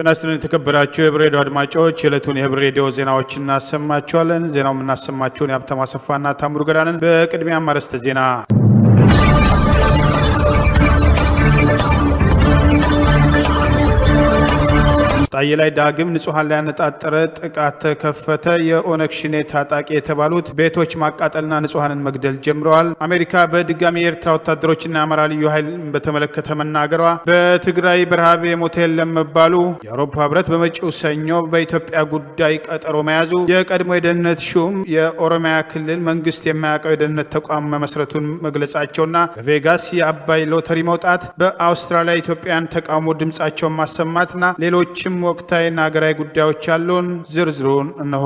ጤና ይስጥልን የተከበራችሁ የህብር ሬዲዮ አድማጮች፣ የዕለቱን የህብር ሬዲዮ ዜናዎችን እናሰማችኋለን። ዜናው የምናሰማችሁን የሀብታሙ አሰፋና ታምሩ ገዳንን። በቅድሚያ አርዕስተ ዜና። ጣዬ ላይ ዳግም ንጹሃን ላይ ያነጣጠረ ጥቃት ተከፈተ። የኦነግ ሸኔ ታጣቂ የተባሉት ቤቶች ማቃጠልና ንጹሃንን መግደል ጀምረዋል። አሜሪካ በድጋሚ የኤርትራ ወታደሮችና የአማራ ልዩ ኃይል በተመለከተ መናገሯ፣ በትግራይ በረሃብ የሞተ የለም መባሉ፣ የአውሮፓ ህብረት በመጪው ሰኞ በኢትዮጵያ ጉዳይ ቀጠሮ መያዙ፣ የቀድሞ የደህንነት ሹም የኦሮሚያ ክልል መንግስት የማያውቀው የደህንነት ተቋም መመስረቱን መግለጻቸውና በቬጋስ የአባይ ሎተሪ መውጣት፣ በአውስትራሊያ ኢትዮጵያን ተቃውሞ ድምጻቸውን ማሰማትና ሌሎችም ወቅታዊና ሀገራዊ ጉዳዮች አሉን። ዝርዝሩን እነሆ።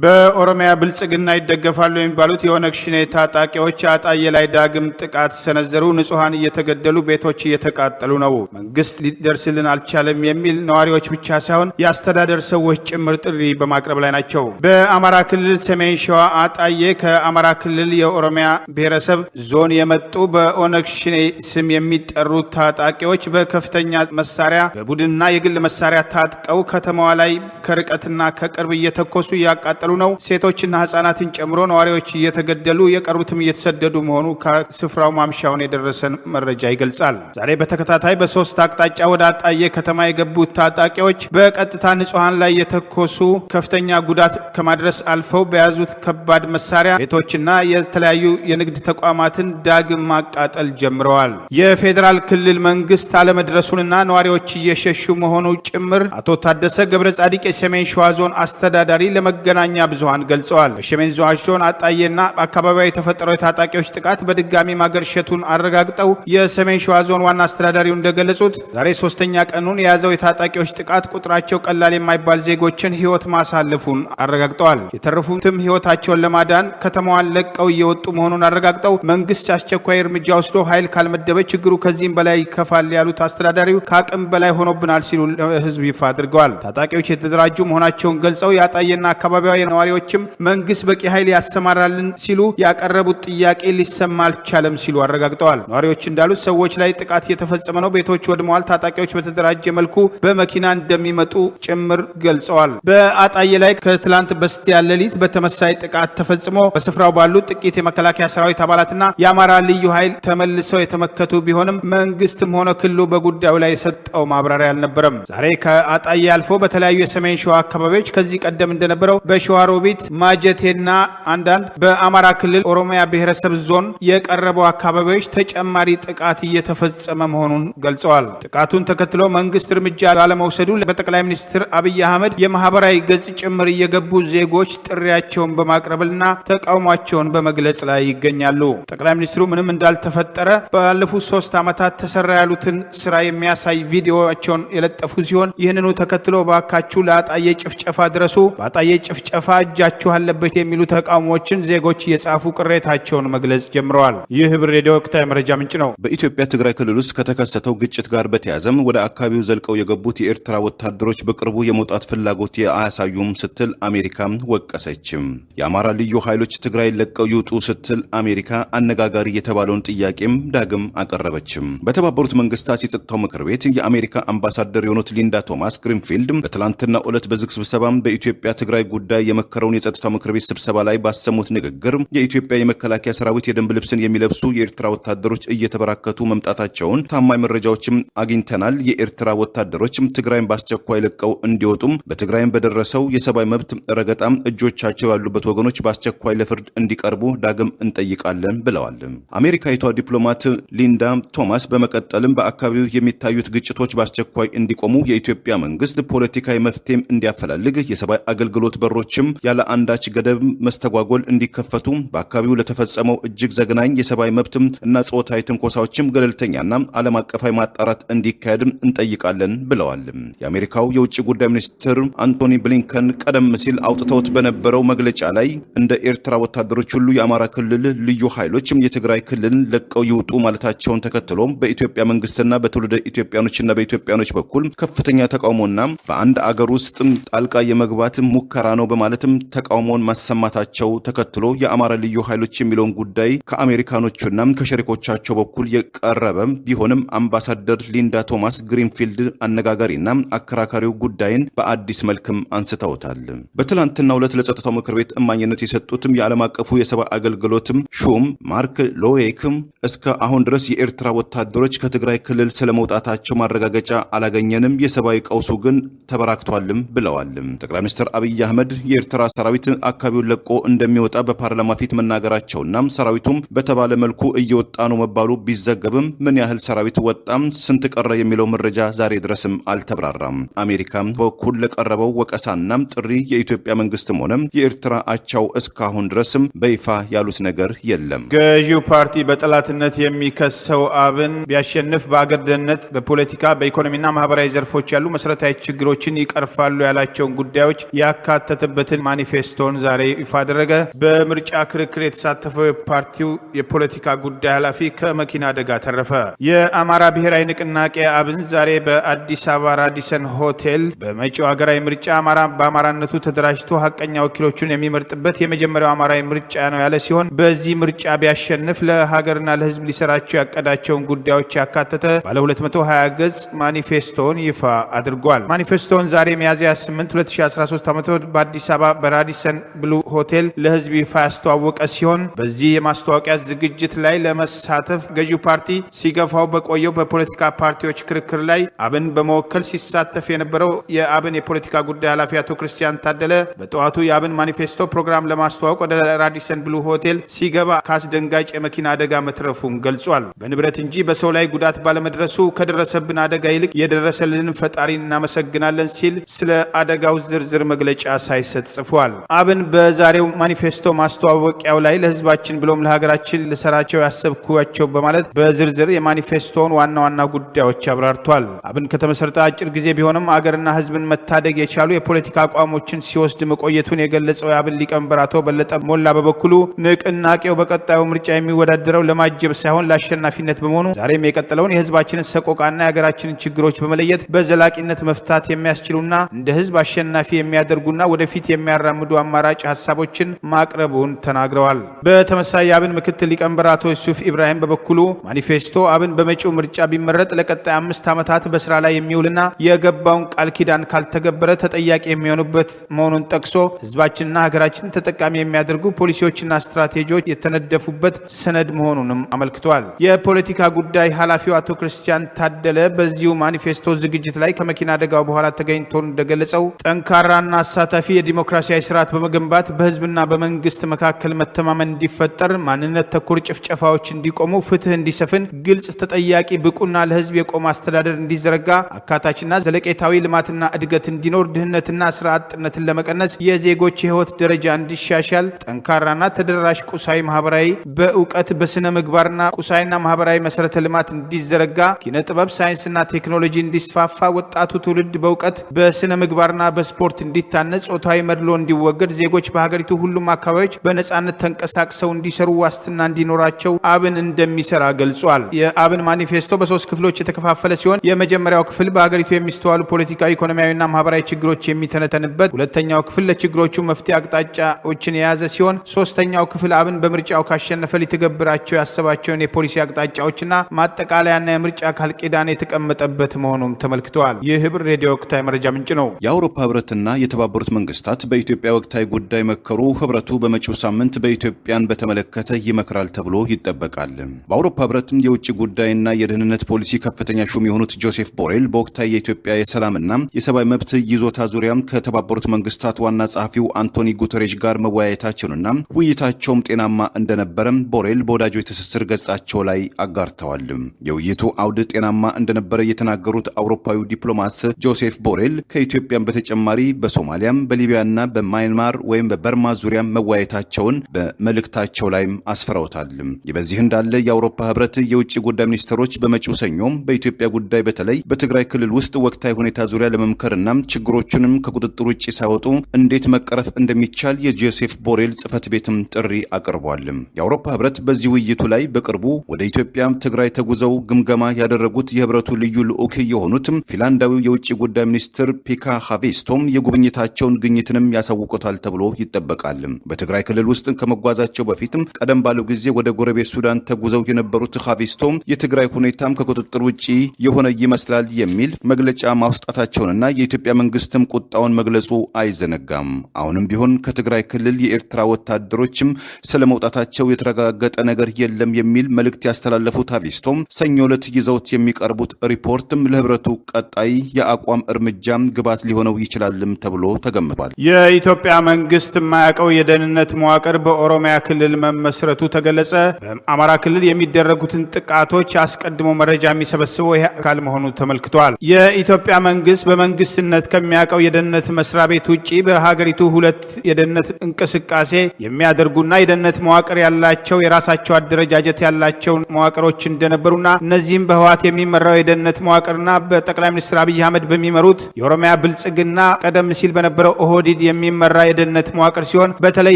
በኦሮሚያ ብልጽግና ይደገፋሉ የሚባሉት የኦነግ ሸኔ ታጣቂዎች አጣዬ ላይ ዳግም ጥቃት ሰነዘሩ። ንጹሃን እየተገደሉ ቤቶች እየተቃጠሉ ነው። መንግስት ሊደርስልን አልቻለም የሚል ነዋሪዎች ብቻ ሳይሆን የአስተዳደር ሰዎች ጭምር ጥሪ በማቅረብ ላይ ናቸው። በአማራ ክልል ሰሜን ሸዋ አጣዬ ከአማራ ክልል የኦሮሚያ ብሔረሰብ ዞን የመጡ በኦነግ ሸኔ ስም የሚጠሩ ታጣቂዎች በከፍተኛ መሳሪያ በቡድንና የግል መሳሪያ ታጥቀው ከተማዋ ላይ ከርቀትና ከቅርብ እየተኮሱ እያቃጠሉ ነው። ሴቶችና ህጻናትን ጨምሮ ነዋሪዎች እየተገደሉ የቀሩትም እየተሰደዱ መሆኑ ከስፍራው ማምሻውን የደረሰን መረጃ ይገልጻል። ዛሬ በተከታታይ በሶስት አቅጣጫ ወደ አጣዬ ከተማ የገቡት ታጣቂዎች በቀጥታ ንጹሃን ላይ የተኮሱ ከፍተኛ ጉዳት ከማድረስ አልፈው በያዙት ከባድ መሳሪያ ቤቶችና የተለያዩ የንግድ ተቋማትን ዳግም ማቃጠል ጀምረዋል። የፌዴራል ክልል መንግስት አለመድረሱንና ነዋሪዎች እየሸሹ መሆኑ ጭምር አቶ ታደሰ ገብረ ጻዲቅ የሰሜን ሸዋ ዞን አስተዳዳሪ ለመገናኛ ብዙሃን ገልጸዋል። በሰሜን ዞን አጣዬና አካባቢው የተፈጠረው የታጣቂዎች ጥቃት በድጋሚ ማገርሸቱን አረጋግጠው የሰሜን ሸዋ ዞን ዋና አስተዳዳሪው እንደገለጹት ዛሬ ሶስተኛ ቀኑን የያዘው የታጣቂዎች ጥቃት ቁጥራቸው ቀላል የማይባል ዜጎችን ህይወት ማሳለፉን አረጋግጠዋል። የተረፉትም ህይወታቸውን ለማዳን ከተማዋን ለቀው እየወጡ መሆኑን አረጋግጠው መንግስት አስቸኳይ እርምጃ ወስዶ ኃይል ካልመደበ ችግሩ ከዚህም በላይ ይከፋል ያሉት አስተዳዳሪው ከአቅም በላይ ሆኖብናል ሲሉ ለህዝብ ይፋ አድርገዋል። ታጣቂዎች የተደራጁ መሆናቸውን ገልጸው የአጣዬና አካባቢዋ ነዋሪዎችም መንግስት በቂ ኃይል ያሰማራልን ሲሉ ያቀረቡት ጥያቄ ሊሰማ አልቻለም ሲሉ አረጋግጠዋል። ነዋሪዎች እንዳሉት ሰዎች ላይ ጥቃት እየተፈጸመ ነው፣ ቤቶች ወድመዋል፣ ታጣቂዎች በተደራጀ መልኩ በመኪና እንደሚመጡ ጭምር ገልጸዋል። በአጣዬ ላይ ከትላንት በስቲያ ሌሊት በተመሳይ ጥቃት ተፈጽሞ በስፍራው ባሉ ጥቂት የመከላከያ ሰራዊት አባላትና የአማራ ልዩ ኃይል ተመልሰው የተመከቱ ቢሆንም መንግስትም ሆነ ክልሉ በጉዳዩ ላይ የሰጠው ማብራሪያ አልነበረም። ዛሬ ከአጣዬ አልፎ በተለያዩ የሰሜን ሸዋ አካባቢዎች ከዚህ ቀደም እንደነበረው በሸዋሮቢት ማጀቴና አንዳንድ በአማራ ክልል ኦሮሚያ ብሔረሰብ ዞን የቀረቡ አካባቢዎች ተጨማሪ ጥቃት እየተፈጸመ መሆኑን ገልጸዋል። ጥቃቱን ተከትሎ መንግስት እርምጃ ባለመውሰዱ በጠቅላይ ሚኒስትር አብይ አህመድ የማህበራዊ ገጽ ጭምር እየገቡ ዜጎች ጥሪያቸውን በማቅረብና ተቃውሟቸውን በመግለጽ ላይ ይገኛሉ። ጠቅላይ ሚኒስትሩ ምንም እንዳልተፈጠረ ባለፉት 3 ዓመታት ተሰራ ያሉትን ስራ የሚያሳይ ቪዲዮቸውን የለጠፉ ሲሆን ይህንኑ ተከትሎ ባካችሁ ለአጣዬ ጭፍጨፋ ድረሱ፣ በአጣዬ ጭፍጨፋ እጃችሁ አለበት የሚሉ ተቃውሞዎችን ዜጎች እየጻፉ ቅሬታቸውን መግለጽ ጀምረዋል። ይህ ህብር ሬዲዮ ወቅታዊ መረጃ ምንጭ ነው። በኢትዮጵያ ትግራይ ክልል ውስጥ ከተከሰተው ግጭት ጋር በተያያዘም ወደ አካባቢው ዘልቀው የገቡት የኤርትራ ወታደሮች በቅርቡ የመውጣት ፍላጎት አያሳዩም ስትል አሜሪካ ወቀሰችም። የአማራ ልዩ ኃይሎች ትግራይ ለቀው ይውጡ ስትል አሜሪካ አነጋጋሪ የተባለውን ጥያቄም ዳግም አቀረበችም። በተባበሩት መንግስታት የጸጥታው ምክር ቤት የአሜሪካ አምባሳደር የሆኑት ሊንዳ ቶማስ ግሪንፊልድ በትላንትናው ዕለት በዝግ ስብሰባም በኢትዮጵያ ትግራይ ጉዳይ የመከረውን የጸጥታው ምክር ቤት ስብሰባ ላይ ባሰሙት ንግግር የኢትዮጵያ የመከላከያ ሰራዊት የደንብ ልብስን የሚለብሱ የኤርትራ ወታደሮች እየተበራከቱ መምጣታቸውን ታማኝ መረጃዎችም አግኝተናል። የኤርትራ ወታደሮች ትግራይን በአስቸኳይ ለቀው እንዲወጡም በትግራይም በደረሰው የሰብአዊ መብት ረገጣም እጆቻቸው ያሉበት ወገኖች በአስቸኳይ ለፍርድ እንዲቀርቡ ዳግም እንጠይቃለን ብለዋል። አሜሪካዊቷ ዲፕሎማት ሊንዳ ቶማስ በመቀጠልም በአካባቢው የሚታዩት ግጭቶች በአስቸኳይ እንዲቆሙ የኢትዮጵያ መንግስት ፖለቲካዊ መፍትሄም እንዲያፈላልግ የሰብአዊ አገልግሎት በሮችም ያለ አንዳች ገደብ መስተጓጎል እንዲከፈቱ በአካባቢው ለተፈጸመው እጅግ ዘግናኝ የሰብአዊ መብት እና ጾታዊ ትንኮሳዎችም ገለልተኛና ዓለም አቀፋዊ ማጣራት እንዲካሄድ እንጠይቃለን ብለዋል። የአሜሪካው የውጭ ጉዳይ ሚኒስትር አንቶኒ ብሊንከን ቀደም ሲል አውጥተውት በነበረው መግለጫ ላይ እንደ ኤርትራ ወታደሮች ሁሉ የአማራ ክልል ልዩ ኃይሎችም የትግራይ ክልልን ለቀው ይውጡ ማለታቸውን ተከትሎ በኢትዮጵያ መንግስትና በትውልደ ኢትዮጵያኖችና በኢትዮጵያኖች በኩል ከፍተኛ ተቃውሞና በአንድ አገር ውስጥ ጣልቃ የመግባት ሙከራ ነው በማለት በማለትም ተቃውሞውን ማሰማታቸው ተከትሎ የአማራ ልዩ ኃይሎች የሚለውን ጉዳይ ከአሜሪካኖቹና ከሸሪኮቻቸው በኩል የቀረበ ቢሆንም አምባሳደር ሊንዳ ቶማስ ግሪንፊልድ አነጋጋሪና አከራካሪው ጉዳይን በአዲስ መልክም አንስተውታል። በትላንትናው ዕለት ለጸጥታው ምክር ቤት እማኝነት የሰጡትም የዓለም አቀፉ የሰብአዊ አገልግሎትም ሹም ማርክ ሎዌክም እስከ አሁን ድረስ የኤርትራ ወታደሮች ከትግራይ ክልል ስለመውጣታቸው ማረጋገጫ አላገኘንም፣ የሰብአዊ ቀውሱ ግን ተበራክቷልም ብለዋል። ጠቅላይ ሚኒስትር አብይ አህመድ የኤርትራ ሰራዊት አካባቢውን ለቆ እንደሚወጣ በፓርላማ ፊት መናገራቸውና ሰራዊቱም በተባለ መልኩ እየወጣ ነው መባሉ ቢዘገብም ምን ያህል ሰራዊት ወጣም ስንት ቀረ የሚለው መረጃ ዛሬ ድረስም አልተብራራም። አሜሪካ በኩል ለቀረበው ወቀሳና ጥሪ የኢትዮጵያ መንግስትም ሆነ የኤርትራ አቻው እስካሁን ድረስም በይፋ ያሉት ነገር የለም። ገዢው ፓርቲ በጠላትነት የሚከሰው አብን ቢያሸንፍ በአገር ደህንነት፣ በፖለቲካ፣ በኢኮኖሚና ማህበራዊ ዘርፎች ያሉ መሰረታዊ ችግሮችን ይቀርፋሉ ያላቸውን ጉዳዮች ያካተተበትን ማኒፌስቶን ዛሬ ይፋ አደረገ። በምርጫ ክርክር የተሳተፈው የፓርቲው የፖለቲካ ጉዳይ ኃላፊ ከመኪና አደጋ ተረፈ። የአማራ ብሔራዊ ንቅናቄ አብን ዛሬ በአዲስ አበባ ራዲሰን ሆቴል በመጪው ሀገራዊ ምርጫ አማራ በአማራነቱ ተደራጅቶ ሀቀኛ ወኪሎቹን የሚመርጥበት የመጀመሪያው አማራዊ ምርጫ ነው ያለ ሲሆን በዚህ ምርጫ ቢያሸንፍ ለሀገርና ለሕዝብ ሊሰራቸው ያቀዳቸውን ጉዳዮች ያካተተ ባለ 220 ገጽ ማኒፌስቶን ይፋ አድርጓል። ማኒፌስቶን ዛሬ ሚያዝያ 8 2013 ዓ.ም በአዲስ አበባ በራዲሰን ብሉ ሆቴል ለሕዝብ ይፋ ያስተዋወቀ ሲሆን በዚህ የማስተዋወቂያ ዝግጅት ላይ ለመሳተፍ ገዢው ፓርቲ ሲገፋው በቆየው በፖለቲካ ፓርቲዎች ክርክር ላይ አብን በመወከል ሲሳተፍ የነበረው የአብን የፖለቲካ ጉዳይ ኃላፊ አቶ ክርስቲያን ታደለ በጠዋቱ የአብን ማኒፌስቶ ፕሮግራም ለማስተዋወቅ ወደ ራዲሰን ብሉ ሆቴል ሲገባ ከአስደንጋጭ የመኪና አደጋ መትረፉን ገልጿል። በንብረት እንጂ በሰው ላይ ጉዳት ባለመድረሱ ከደረሰብን አደጋ ይልቅ የደረሰልንን ፈጣሪ እናመሰግናለን ሲል ስለ አደጋው ዝርዝር መግለጫ ሳይሰጥ ጽፏል። አብን በዛሬው ማኒፌስቶ ማስተዋወቂያው ላይ ለህዝባችን ብሎም ለሀገራችን ልሰራቸው ያሰብኳቸው በማለት በዝርዝር የማኒፌስቶውን ዋና ዋና ጉዳዮች አብራርቷል። አብን ከተመሰረተ አጭር ጊዜ ቢሆንም አገርና ህዝብን መታደግ የቻሉ የፖለቲካ አቋሞችን ሲወስድ መቆየቱን የገለጸው የአብን ሊቀመንበር አቶ በለጠ ሞላ በበኩሉ ንቅናቄው በቀጣዩ ምርጫ የሚወዳደረው ለማጀብ ሳይሆን ለአሸናፊነት በመሆኑ ዛሬም የቀጠለውን የህዝባችንን ሰቆቃና የሀገራችንን ችግሮች በመለየት በዘላቂነት መፍታት የሚያስችሉና እንደ ህዝብ አሸናፊ የሚያደርጉና ወደፊት የሚያራምዱ አማራጭ ሀሳቦችን ማቅረቡን ተናግረዋል። በተመሳሳይ የአብን ምክትል ሊቀመንበር አቶ ዩሱፍ ኢብራሂም በበኩሉ ማኒፌስቶ አብን በመጪው ምርጫ ቢመረጥ ለቀጣይ 5 ዓመታት በስራ ላይ የሚውልና የገባውን ቃል ኪዳን ካልተገበረ ተጠያቂ የሚሆኑበት መሆኑን ጠቅሶ ህዝባችንና ሀገራችን ተጠቃሚ የሚያደርጉ ፖሊሲዎችና ስትራቴጂዎች የተነደፉበት ሰነድ መሆኑንም አመልክቷል። የፖለቲካ ጉዳይ ኃላፊው አቶ ክርስቲያን ታደለ በዚሁ ማኒፌስቶ ዝግጅት ላይ ከመኪና አደጋው በኋላ ተገኝቶ እንደገለጸው ጠንካራና አሳታፊ የዲሞክራሲያዊ ስርዓት በመገንባት በህዝብና በመንግስት መካከል መተማመን እንዲፈጠር፣ ማንነት ተኮር ጭፍጨፋዎች እንዲቆሙ፣ ፍትህ እንዲሰፍን፣ ግልጽ፣ ተጠያቂ፣ ብቁና ለህዝብ የቆመ አስተዳደር እንዲዘረጋ፣ አካታችና ዘለቄታዊ ልማትና እድገት እንዲኖር፣ ድህነትና ስራ አጥነትን ለመቀነስ የዜጎች የህይወት ደረጃ እንዲሻሻል፣ ጠንካራና ተደራሽ ቁሳዊ ማህበራዊ በእውቀት በስነ ምግባርና ቁሳዊና ማህበራዊ መሰረተ ልማት እንዲዘረጋ፣ ኪነ ጥበብ፣ ሳይንስና ቴክኖሎጂ እንዲስፋፋ፣ ወጣቱ ትውልድ በእውቀት በስነ ምግባርና በስፖርት እንዲታነጽ፣ ጾታዊ መድሎ እንዲወገድ፣ ዜጎች በሀገሪቱ ሁሉም አካባቢዎች በነጻነት ተንቀሳቅሰው እንዲሰሩ ዋስትና እንዲኖራቸው አብን እንደሚሰራ ገልጿል። የአብን ማኒፌስቶ በ3 ክፍሎች የተከፋፈለ ሲሆን የመጀመሪያው ክፍል በሀገሪቱ የሚስተዋሉ ፖለቲካዊ፣ ኢኮኖሚያዊና ማህበራዊ ችግሮች የሚተነተንበት፣ ሁለተኛው ክፍል ለችግሮቹ መፍትሄ አቅጣጫዎችን የያዘ ሲሆን ሶስተኛው ክፍል አብን በምርጫው ካሸነፈ ሊተገብራቸው ያሰባቸውን የፖሊሲ አቅጣጫዎችና ማጠቃለያና የምርጫ ቃል ኪዳን የተቀመጠበት መሆኑም ተመልክተዋል። ይህ ህብር ሬዲዮ ወቅታዊ መረጃ ምንጭ ነው። የአውሮፓ ህብረትና የተባበሩት መንግስታት በኢትዮጵያ ወቅታዊ ጉዳይ መከሩ። ህብረቱ በመጪው ሳምንት በኢትዮጵያን በተመለከተ ይመክራል ተብሎ ይጠበቃል። በአውሮፓ ህብረትም የውጭ ጉዳይና የደህንነት ፖሊሲ ከፍተኛ ሹም የሆኑት ጆሴፍ ቦሬል በወቅታዊ የኢትዮጵያ የሰላምና የሰብአዊ መብት ይዞታ ዙሪያም ከተባበሩት መንግስታት ዋና ጸሐፊው አንቶኒ ጉተሬሽ ጋር መወያየታቸውንና ውይይታቸውም ጤናማ እንደነበረም ቦሬል በወዳጆ የትስስር ገጻቸው ላይ አጋርተዋል። የውይይቱ አውድ ጤናማ እንደነበረ የተናገሩት አውሮፓዊው ዲፕሎማት ጆሴፍ ቦሬል ከኢትዮጵያም በተጨማሪ በሶማሊያም በሊቢያና በማይንማር ወይም በበርማ ዙሪያ መወያየታቸውን በመልእክታቸው ላይም አስፍረውታል። ይህ በዚህ እንዳለ የአውሮፓ ህብረት የውጭ ጉዳይ ሚኒስትሮች በመጪው ሰኞም በኢትዮጵያ ጉዳይ በተለይ በትግራይ ክልል ውስጥ ወቅታዊ ሁኔታ ዙሪያ ለመምከርና ችግሮቹንም ከቁጥጥር ውጭ ሳይወጡ እንዴት መቀረፍ እንደሚቻል የጆሴፍ ቦሬል ጽህፈት ቤትም ጥሪ አቅርቧል። የአውሮፓ ህብረት በዚህ ውይይቱ ላይ በቅርቡ ወደ ኢትዮጵያ ትግራይ ተጉዘው ግምገማ ያደረጉት የህብረቱ ልዩ ልዑክ የሆኑት ፊንላንዳዊው የውጭ ጉዳይ ሚኒስትር ፔካ ሃቬስቶም የጉብኝታቸውን ግኝትንም መሆናቸውንም ያሳውቁታል ተብሎ ይጠበቃል። በትግራይ ክልል ውስጥ ከመጓዛቸው በፊትም ቀደም ባለው ጊዜ ወደ ጎረቤት ሱዳን ተጉዘው የነበሩት ሀቪስቶ የትግራይ ሁኔታም ከቁጥጥር ውጪ የሆነ ይመስላል የሚል መግለጫ ማውጣታቸውንና የኢትዮጵያ መንግስትም ቁጣውን መግለጹ አይዘነጋም። አሁንም ቢሆን ከትግራይ ክልል የኤርትራ ወታደሮችም ስለመውጣታቸው የተረጋገጠ ነገር የለም የሚል መልእክት ያስተላለፉት ሀቪስቶ ሰኞ ዕለት ይዘውት የሚቀርቡት ሪፖርትም ለህብረቱ ቀጣይ የአቋም እርምጃ ግባት ሊሆነው ይችላልም ተብሎ ተገምቷል። የኢትዮጵያ መንግስት የማያውቀው የደህንነት መዋቅር በኦሮሚያ ክልል መመስረቱ ተገለጸ። በአማራ ክልል የሚደረጉትን ጥቃቶች አስቀድሞ መረጃ የሚሰበስበው ይህ አካል መሆኑ ተመልክቷል። የኢትዮጵያ መንግስት በመንግስትነት ከሚያውቀው የደህንነት መስሪያ ቤት ውጪ በሀገሪቱ 2 የደህንነት እንቅስቃሴ የሚያደርጉና የደህንነት መዋቅር ያላቸው የራሳቸው አደረጃጀት ያላቸው መዋቅሮች እንደነበሩና እነዚህም በህወሓት የሚመራው የደህንነት መዋቅርና በጠቅላይ ሚኒስትር አብይ አህመድ በሚመሩት የኦሮሚያ ብልጽግና ቀደም ሲል በነበረው ኦህዴድ የሚመራ የደህንነት መዋቅር ሲሆን በተለይ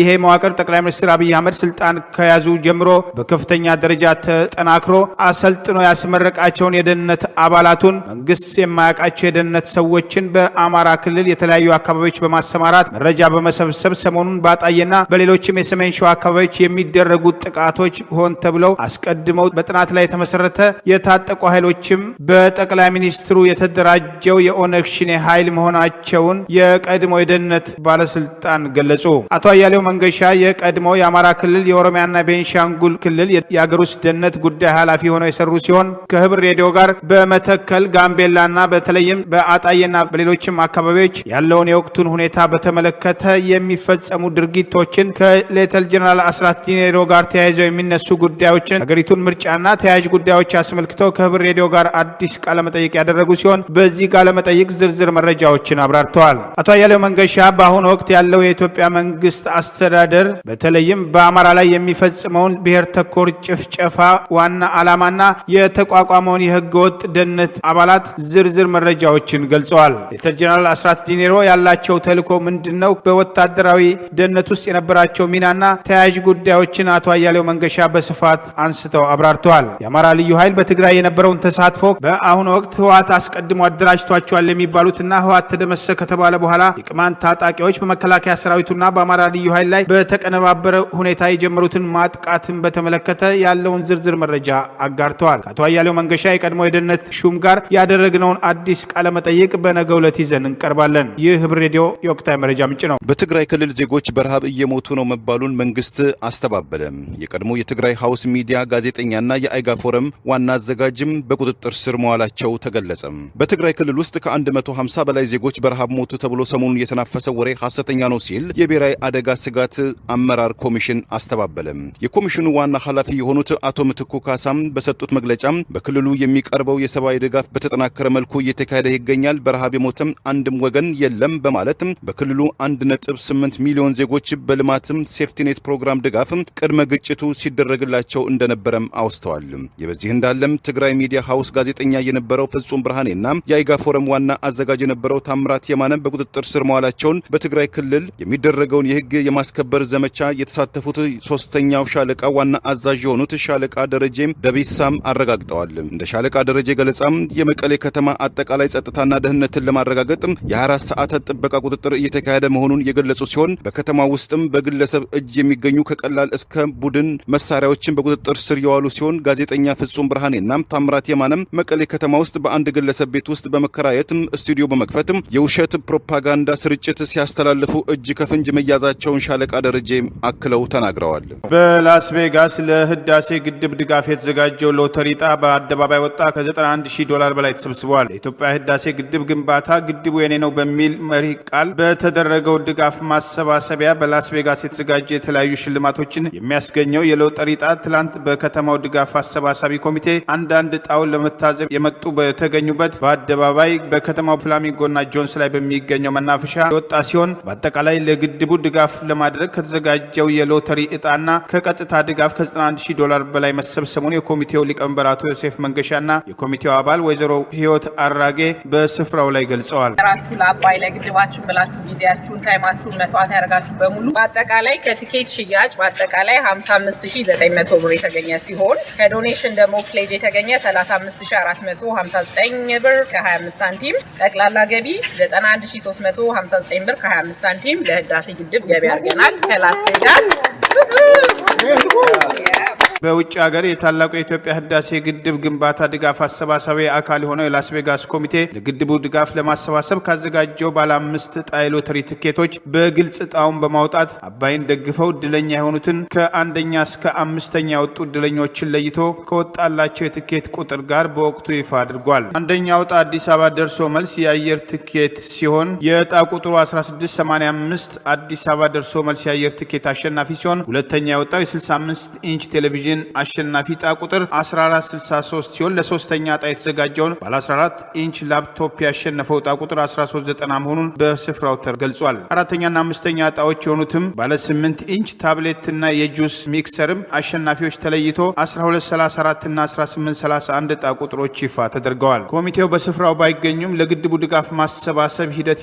ይሄ መዋቅር ጠቅላይ ሚኒስትር አብይ አህመድ ስልጣን ከያዙ ጀምሮ በከፍተኛ ደረጃ ተጠናክሮ አሰልጥኖ ያስመረቃቸውን የደህንነት አባላቱን መንግስት የማያውቃቸው የደህንነት ሰዎችን በአማራ ክልል የተለያዩ አካባቢዎች በማሰማራት መረጃ በመሰብሰብ ሰሞኑን ባጣየና በሌሎችም የሰሜን ሸዋ አካባቢዎች የሚደረጉ ጥቃቶች ሆን ተብለው አስቀድመው በጥናት ላይ የተመሰረተ የታጠቁ ኃይሎችም በጠቅላይ ሚኒስትሩ የተደራጀው የኦነግ ሽኔ ኃይል መሆናቸውን የቀድሞ የደህንነት ባለስልጣን ገለጹ። አቶ አያሌው መንገሻ የቀድሞ የአማራ ክልል የኦሮሚያና ቤንሻንጉል ክልል የአገር ውስጥ ደህንነት ጉዳይ ኃላፊ ሆነው የሰሩ ሲሆን ከህብር ሬዲዮ ጋር በመተከል ጋምቤላና በተለይም በአጣየና በሌሎችም አካባቢዎች ያለውን የወቅቱን ሁኔታ በተመለከተ የሚፈጸሙ ድርጊቶችን ከሌተል ጀነራል አስራት ዲኔሮ ጋር ተያይዘው የሚነሱ ጉዳዮችን ሀገሪቱን ምርጫና ተያያዥ ጉዳዮች አስመልክተው ከህብር ሬዲዮ ጋር አዲስ ቃለ መጠይቅ ያደረጉ ሲሆን በዚህ ቃለ መጠይቅ ዝርዝር መረጃዎችን አብራርተዋል። አቶ አያሌው መንገሻ በአሁኑ ወቅት ያለው የኢትዮጵያ መንግስት አስተዳደር በተለይም በአማራ ላይ የሚፈጽመውን ብሔር ተኮር ጭፍጨፋ ዋና ዓላማና የተቋቋመውን የህገወጥ ደህንነት አባላት ዝርዝር መረጃዎችን ገልጸዋል። ሌተል ጀነራል አስራት ዲኔሮ ያላቸው ተልዕኮ ምንድነው? በወታደራዊ ደህንነት ውስጥ የነበራቸው ሚናና ተያያዥ ጉዳዮችን አቶ አያሌው መንገሻ በስፋት አንስተው አብራርተዋል። የአማራ ልዩ ኃይል በትግራይ የነበረውን ተሳትፎ በአሁኑ ወቅት ህወሓት አስቀድሞ አደራጅቷቸዋል የሚባሉትና ህወሓት ተደመሰ ከተባለ በኋላ የቅማንት ታጣቂዎች በመከላከያ ሰራዊቱና በአማራ ልዩ ኃይል ላይ በተቀነባበረ ሁኔታ የጀመሩትን ማጥቃትን በተመለከተ ያለውን ዝርዝር መረጃ አጋርተዋል። ከአቶ አያሌው መንገሻ የቀድሞ የደህንነት ሹም ጋር ያደረግነውን አዲስ ቃለ መጠይቅ በነገው ዕለት ይዘን እንቀርባለን። ይህ ህብር ሬዲዮ የወቅታዊ መረጃ ምንጭ ነው። በትግራይ ክልል ዜጎች በረሃብ እየሞቱ ነው መባሉን መንግስት አስተባበለ። የቀድሞ የትግራይ ሃውስ ሚዲያ ጋዜጠኛና የአይጋ ፎረም ዋና አዘጋጅም በቁጥጥር ስር መዋላቸው ተገለጸ። በትግራይ ክልል ውስጥ ከ150 በላይ ዜጎች በረሃብ ሞቱ ተብሎ ሰሞኑን የተናፈሰ ወሬ ሐሰተኛ ነው ሲል የብሔራዊ አደጋ ስጋት አመራር ኮሚሽን አስተባበለ። የኮሚሽኑ ዋና ኃላፊ የሆኑት አቶ ምትኩ ካሳም በሰጡት መግለጫ በክልሉ የሚቀርበው የሰብአዊ ድጋፍ በተጠናከረ መልኩ እየተካሄደ ይገኛል፣ በረሃብ የሞተም አንድም ወገን የለም በማለት በክልሉ 1.8 ሚሊዮን ዜጎች በልማትም ሴፍቲኔት ፕሮግራም ድጋፍ ቅድመ ግጭቱ ሲደረግላቸው እንደነበረም አውስተዋል። የበዚህ እንዳለም ትግራይ ሚዲያ ሃውስ ጋዜጠኛ የነበረው ፍጹም ብርሃኔና የአይጋ ፎረም ዋና አዘጋጅ የነበረው ታምራት የማነ በቁጥጥር ስር መዋላቸውን በትግራይ ክልል የሚደረገውን የህግ የማስከበር ዘመቻ የተሳተፉት 3ኛው ሻለቃ ዋና አዛዥ የሆኑት ሻለቃ ደረጀ ደቢሳም አረጋግጠዋል። እንደ ሻለቃ ደረጀ ገለጻም የመቀሌ ከተማ አጠቃላይ ጸጥታና ደህንነትን ለማረጋገጥ የ24 ሰዓታት ጥበቃ ቁጥጥር እየተካሄደ መሆኑን የገለጹ ሲሆን በከተማ ውስጥም በግለሰብ እጅ የሚገኙ ከቀላል እስከ ቡድን መሳሪያዎችን በቁጥጥር ስር የዋሉ ሲሆን ጋዜጠኛ ፍጹም ብርሃኔና ታምራት የማነም መቀሌ ከተማ ውስጥ በአንድ ግለሰብ ቤት ውስጥ በመከራየትም ስቱዲዮ በመክፈትም የውሸት ፕሮፓጋንዳ ስርጭት ሲያስተላልፉ እጅ ከፍንጅ መያዛቸውን ሻለቃ ደረጀ አክለው ተናግረዋል። በላስ ቬጋስ ለህዳሴ ግድብ ድጋፍ የተዘጋጀው ሎተሪ ዕጣ በአደባባይ ወጣ። $91,000 በላይ ተሰብስበዋል። የኢትዮጵያ ህዳሴ ግድብ ግንባታ ግድቡ የኔ ነው በሚል መሪ ቃል በተደረገው ድጋፍ ማሰባሰቢያ በላስ ቬጋስ የተዘጋጀ የተለያዩ ሽልማቶችን የሚያስገኘው የሎተሪ ዕጣ ትላንት በከተማው ድጋፍ አሰባሳቢ ኮሚቴ አንዳንድ ዕጣውን ለመታዘብ የመጡ በተገኙበት በአደባባይ በከተማው ፍላሚንጎና ጆንስ ላይ በሚገኘው መናፈሻ የወጣ ሲሆን በአጠቃላይ ለግድቡ ድጋፍ ለማድረግ ከተዘጋጀው የሎተሪ ዕጣና ከቀጥታ ድጋፍ $91,000 በላይ መሰብሰቡን የኮሚቴው ሊቀመንበር አቶ ዮሴፍ መንገሻና የኮሚቴው አባል ወይዘሮ ህይወት አራጌ በስፍራው ላይ ገልጸዋል። ራችሁ ለአባይ ለግድባችን ብላችሁ ጊዜያችሁን ታይማችሁን መስዋዕት ያደርጋችሁ በሙሉ በአጠቃላይ ከቲኬት ሽያጭ በአጠቃላይ 55,900 ብር የተገኘ ሲሆን ከዶኔሽን ደግሞ ፕሌጅ የተገኘ 35,459 ብር ከ25 ሳንቲም ጠቅላላ ገቢ 91,359 ብር ብር ከ25 ሳንቲም ለህዳሴ ግድብ ገቢ አድርገናል ከላስ ቬጋስ። በውጭ ሀገር የታላቁ የኢትዮጵያ ህዳሴ ግድብ ግንባታ ድጋፍ አሰባሳቢ አካል የሆነው የላስ ቬጋስ ኮሚቴ ለግድቡ ድጋፍ ለማሰባሰብ ካዘጋጀው ባለ 5 ዕጣ የሎተሪ ትኬቶች በግልጽ ዕጣውን በማውጣት አባይን ደግፈው እድለኛ የሆኑትን ከአንደኛ እስከ 5ኛ የወጡ እድለኞችን ለይቶ ከወጣላቸው የትኬት ቁጥር ጋር በወቅቱ ይፋ አድርጓል። አንደኛው ዕጣ አዲስ አበባ ደርሶ መልስ የአየር ትኬት ሲሆን የዕጣ ቁጥሩ 1685 አዲስ አበባ ደርሶ መልስ የአየር ትኬት አሸናፊ ሲሆን ሁለተኛ የወጣው የ65 ኢንች ቴሌቪዥን አሸናፊ ዕጣ ቁጥር 1463 ሲሆን ለሶስተኛ ዕጣ የተዘጋጀውን ባለ 14 ኢንች ላፕቶፕ ያሸነፈው ዕጣ ቁጥር 1390 መሆኑን በስፍራው ተገልጿል። አራተኛና አምስተኛ ዕጣዎች የሆኑትም ባለ 8 ኢንች ታብሌት እና የጁስ ሚክሰርም አሸናፊዎች ተለይቶ 1234 እና 1831 ዕጣ ቁጥሮች ይፋ ተደርገዋል። ኮሚቴው በስፍራው ባይገኙም ለግድቡ ድጋፍ ማሰባሰብ ሂደት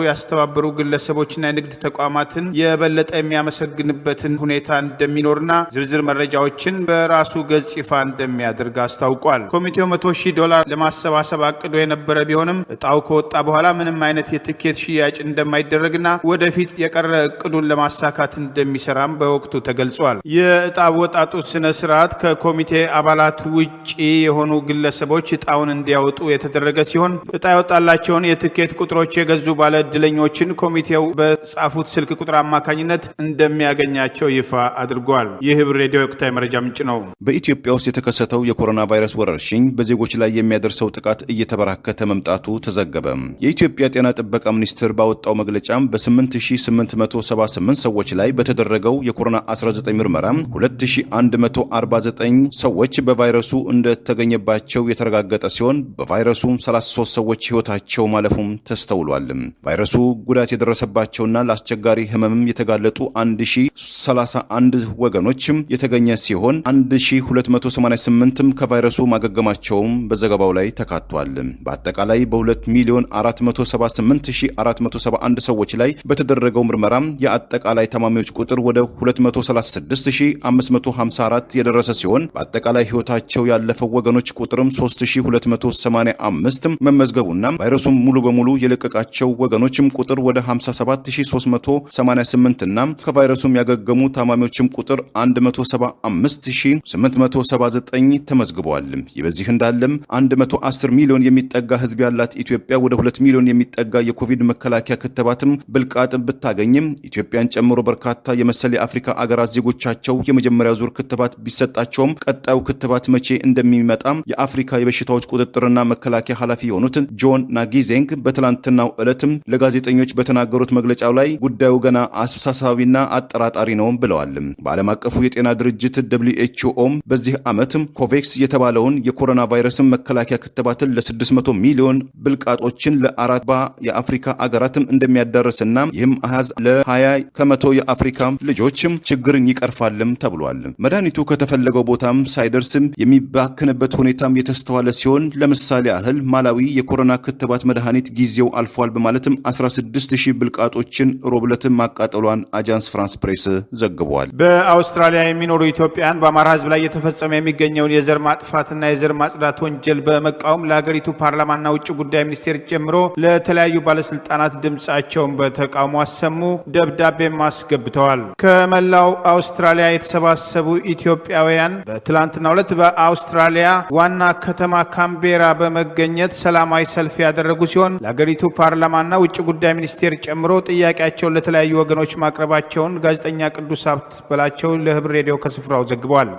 ያስተባበሩ ግለሰቦችና የንግድ ተቋማትን የበለጠ የሚያመሰግንበትን ሁኔታ እንደሚኖርና ዝርዝር መረጃዎችን በራሱ ገጽ ይፋ እንደሚያደርግ አስታውቋል። ኮሚቴው $100,000 ለማሰባሰብ አቅዶ የነበረ ቢሆንም እጣው ከወጣ በኋላ ምንም አይነት የትኬት ሽያጭ እንደማይደረግና ወደፊት የቀረ እቅዱን ለማሳካት እንደሚሰራም በወቅቱ ተገልጿል። የእጣ ወጣጡ ስነ ስርዓት ከኮሚቴ አባላት ውጪ የሆኑ ግለሰቦች እጣውን እንዲያወጡ የተደረገ ሲሆን እጣ ያወጣላቸውን የትኬት ቁጥሮች የገዙ ባለ እድለኞችን ኮሚቴው በጻፉት ስልክ ቁጥር አማካኝነት እንደሚያገኛቸው ይፋ አድርጓል። ይህ ህብር ሬዲዮ ወቅታዊ መረጃ ምንጭ ነው። በኢትዮጵያ ውስጥ የተከሰተው የኮሮና ቫይረስ ወረርሽኝ በዜጎች ላይ የሚያደርሰው ጥቃት እየተበራከተ መምጣቱ ተዘገበ። የኢትዮጵያ ጤና ጥበቃ ሚኒስቴር ባወጣው መግለጫም በ8878 ሰዎች ላይ በተደረገው የኮሮና-19 ምርመራ 2149 ሰዎች በቫይረሱ እንደተገኘባቸው የተረጋገጠ ሲሆን በቫይረሱ 33 ሰዎች ህይወታቸው ማለፉም ተስተውሏል። ቫይረሱ ጉዳት የደረሰባቸውና ለአስቸጋሪ ህመምም የተጋለጡ 1031 ወገኖች የተገኘ ሲሆን 1288ም ከቫይረሱ ማገገማቸውም በዘገባው ላይ ተካቷል። በአጠቃላይ በ2,478,471 ሰዎች ላይ በተደረገው ምርመራ የአጠቃላይ ታማሚዎች ቁጥር ወደ 236,554 የደረሰ ሲሆን በአጠቃላይ ህይወታቸው ያለፈው ወገኖች ቁጥርም 3285 መመዝገቡና ቫይረሱም ሙሉ በሙሉ የለቀቃቸው ወገኖችም ቁጥር ወደ 57388 እና ከቫይረሱም ያገገሙ ታማሚዎችም ቁጥር 175879 ተመዝግበዋል። ይህ በዚህ እንዳለም 110 ሚሊዮን የሚጠጋ ህዝብ ያላት ኢትዮጵያ ወደ 2 ሚሊዮን የሚጠጋ የኮቪድ መከላከያ ክትባትም ብልቃጥ ብታገኝም ኢትዮጵያን ጨምሮ በርካታ የመሰለ የአፍሪካ አገራት ዜጎቻቸው የመጀመሪያ ዙር ክትባት ቢሰጣቸውም ቀጣዩ ክትባት መቼ እንደሚመጣ የአፍሪካ የበሽታዎች ቁጥጥርና መከላከያ ኃላፊ የሆኑት ጆን ናጊዜንግ በትላንትናው ዕለትም ለጋዜጠኞች በተናገሩት መግለጫው ላይ ጉዳዩ ገና አሳሳቢና አጠራጣሪ ነው ብለዋል። በዓለም አቀፉ የጤና ድርጅት WHO በዚህ ዓመት ኮቬክስ የተባለውን የኮሮና ቫይረስን መከላከያ ክትባትን ለ600 ሚሊዮን ብልቃጦችን ለ40 የአፍሪካ አገራትም እንደሚያዳርስና ይህም አሃዝ ለ20 ከመቶ የአፍሪካ ልጆችም ችግርን ይቀርፋልም ተብሏል። መድኃኒቱ ከተፈለገው ቦታም ሳይደርስም የሚባክንበት ሁኔታም የተስተዋለ ሲሆን ለምሳሌ ያህል ማላዊ የኮሮና ክትባት መድኃኒት ጊዜው አልፏል በማለትም 16000 ብልቃጦችን ሮብለትን ማቃጠሏን አጃንስ ፍራንስ ፕሬስ ዘግቧል። በአውስትራሊያ የሚኖሩ ኢትዮጵያን በአማራ ህዝብ ላይ የተፈጸመ የሚገኘውን የዘር ማጥፋትና የዘር ማጽዳት ወንጀል በመቃወም ለሀገሪቱ ፓርላማና ውጭ ጉዳይ ሚኒስቴር ጨምሮ ለተለያዩ ባለስልጣናት ድምጻቸውን በተቃውሞ አሰሙ፣ ደብዳቤም አስገብተዋል። ከመላው አውስትራሊያ የተሰባሰቡ ኢትዮጵያውያን በትላንትናው ዕለት በአውስትራሊያ ዋና ከተማ ካምቤራ በመገኘት ሰላማዊ ሰልፍ ያደረጉ ሲሆን ለሀገሪቱ ፓርላማና ውጭ ጉዳይ ሚኒስቴር ጨምሮ ጥያቄያቸውን ለተለያዩ ወገኖች ማቅረባቸውን ጋዜጠኛ ቅዱስ ሀብት በላቸው ለህብር ሬዲዮ ከስፍራው ዘግቧል።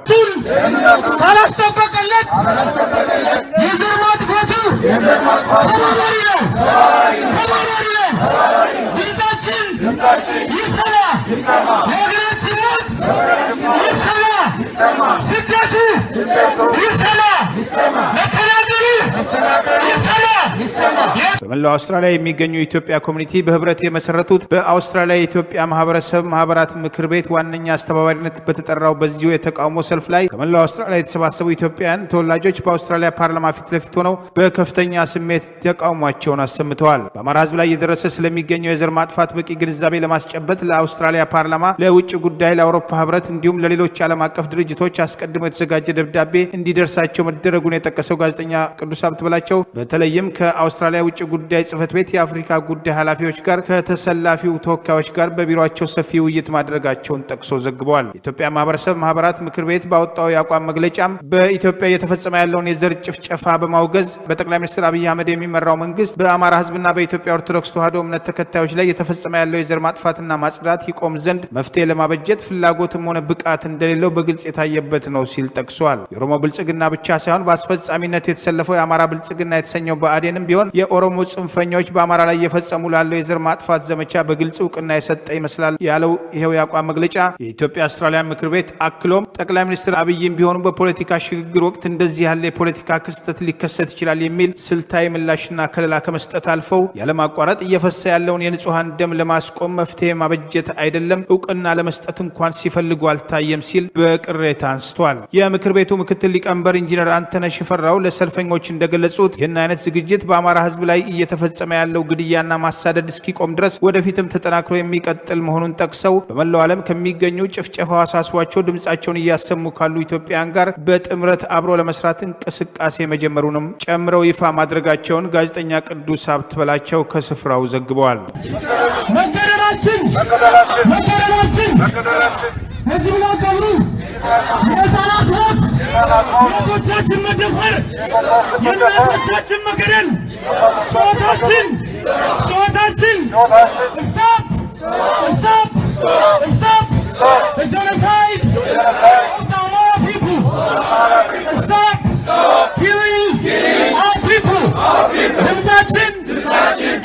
አላስጠበቀለት የዘር ማጥፋቱ ድምጻችን ይሰማ፣ የሀገራችን ሞት ይሰማ፣ ስደቱ ይሰማ፣ መፈናቀሉ ይሰማ። በመላው አውስትራሊያ የሚገኙ የኢትዮጵያ ኮሚኒቲ በህብረት የመሰረቱት በአውስትራሊያ የኢትዮጵያ ማህበረሰብ ማህበራት ምክር ቤት ዋነኛ አስተባባሪነት በተጠራው በዚሁ የተቃውሞ ሰልፍ ላይ ከመላው አውስትራሊያ የተሰባሰቡ ኢትዮጵያውያን ተወላጆች በአውስትራሊያ ፓርላማ ፊት ለፊት ሆነው በከፍተኛ ስሜት ተቃውሟቸውን አሰምተዋል። በአማራ ህዝብ ላይ እየደረሰ ስለሚገኘው የዘር ማጥፋት በቂ ግንዛቤ ለማስጨበጥ ለአውስትራሊያ ፓርላማ፣ ለውጭ ጉዳይ፣ ለአውሮፓ ህብረት እንዲሁም ለሌሎች ዓለም አቀፍ ድርጅቶች አስቀድሞ የተዘጋጀ ደብዳቤ እንዲደርሳቸው መደረጉን የጠቀሰው ጋዜጠኛ ቅዱስ ሀብት በላቸው በተለይም ከአውስትራሊያ ውጭ ጉዳይ ጽህፈት ቤት የአፍሪካ ጉዳይ ኃላፊዎች ጋር ከተሰላፊው ተወካዮች ጋር በቢሮአቸው ሰፊ ውይይት ማድረጋቸውን ጠቅሶ ዘግበዋል። የኢትዮጵያ ማህበረሰብ ማህበራት ምክር ቤት ባወጣው የአቋም መግለጫም በኢትዮጵያ እየተፈጸመ ያለውን የዘር ጭፍጨፋ በማውገዝ በጠቅላይ ሚኒስትር አብይ አህመድ የሚመራው መንግስት በአማራ ህዝብና በኢትዮጵያ ኦርቶዶክስ ተዋሕዶ እምነት ተከታዮች ላይ የተፈጸመ ያለው የዘር ማጥፋትና ማጽዳት ይቆም ዘንድ መፍትሄ ለማበጀት ፍላጎትም ሆነ ብቃት እንደሌለው በግልጽ የታየበት ነው ሲል ጠቅሷል። የኦሮሞ ብልጽግና ብቻ ሳይሆን በአስፈጻሚነት የተሰለፈው የአማራ ብልጽግና የተሰኘው ብአዴንም ቢሆን የኦሮሞ ጽንፈኞች በአማራ ላይ እየፈጸሙ ላለው የዘር ማጥፋት ዘመቻ በግልጽ እውቅና የሰጠ ይመስላል ያለው ይሄው የአቋም መግለጫ የኢትዮጵያ አውስትራሊያን ምክር ቤት አክሎም ጠቅላይ ሚኒስትር አብይም ቢሆኑ በፖለቲካ ሽግግር ወቅት እንደዚህ ያለ የፖለቲካ ክስተት ሊከሰት ይችላል የሚል ስልታዊ ምላሽና ከለላ ከመስጠት አልፈው ያለማቋረጥ እየፈሰ ያለውን የንጹሃን ደም ለማስቆም መፍትሄ ማበጀት አይደለም እውቅና ለመስጠት እንኳን ሲፈልጉ አልታየም ሲል በቅሬታ አንስቷል። የምክር ቤቱ ምክትል ሊቀመንበር ኢንጂነር አንተነህ ሽፈራው ለሰልፈኞች እንደገለጹት ይህን አይነት ዝግጅት በአማራ ህዝብ ላይ እየተፈጸመ ያለው ግድያና ማሳደድ እስኪቆም ድረስ ወደፊትም ተጠናክሮ የሚቀጥል መሆኑን ጠቅሰው በመላው ዓለም ከሚገኙ ጭፍጨፋው አሳስቧቸው ድምጻቸውን እያሰሙ ካሉ ኢትዮጵያውያን ጋር በጥምረት አብሮ ለመስራት እንቅስቃሴ መጀመሩንም ጨምረው ይፋ ማድረጋቸውን ጋዜጠኛ ቅዱስ ሀብት በላቸው ከስፍራው ዘግበዋል። መገደላችን የጅምላ ቀብሩ፣ የህፃናት ሞት፣ የእህቶቻችን መደፈር፣ የእናቶቻችን መገደል፣ ጩኸታችን ስቶፕ the genocide of the Amara people. Stop killing our people. ድምጻችን